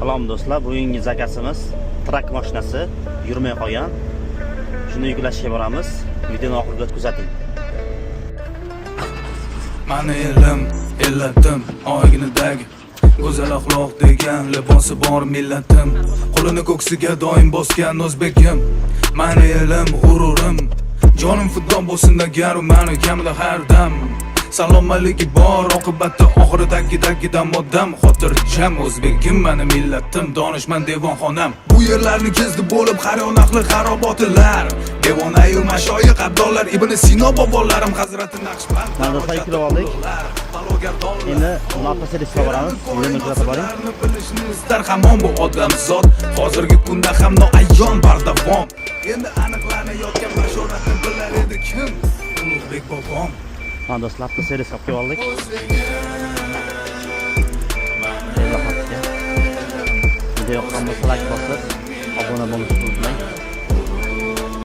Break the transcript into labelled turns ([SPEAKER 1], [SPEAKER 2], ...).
[SPEAKER 1] Salom do'stlar, bugungi zakasimiz trak mashinasi yurmay qolgan. Shuni yuklashga boramiz. Videoni oxiriga kuzating.
[SPEAKER 2] Mani elim, ellatim, oyginidagi go'zal axloq degan libosi bor millatim. Qo'lini ko'ksiga doim bosgan o'zbekim. Mani elim, g'ururim, jonim fido bo'lsin agar mani kamida har dam. Salomaligi bor oqibatda oxiridagi moddam. Xotirjam o'zbekim mani millatim, donishmand devonxonam. Bu yerlarni kezdi bo'lib har yon ahli xarobotilar. Devonayu mashoyiq abdollar Ibn Sino bobolarim Hazrati Naqshband.
[SPEAKER 1] Mana saykil oldik. Endi buni servisga boramiz. Videoni kuzatib boring.
[SPEAKER 2] Bilishni istar hamon bu odamzod. Hozirgi kunda ham noayyon bardavom. Endi aniqlanayotgan bashoratni bilar edi kim? Ulug'bek bobom.
[SPEAKER 1] Mana do'stlar, servisga olib oldik. Video yoqqan bo'lsa like bosib, obuna bo'lishni unutmang.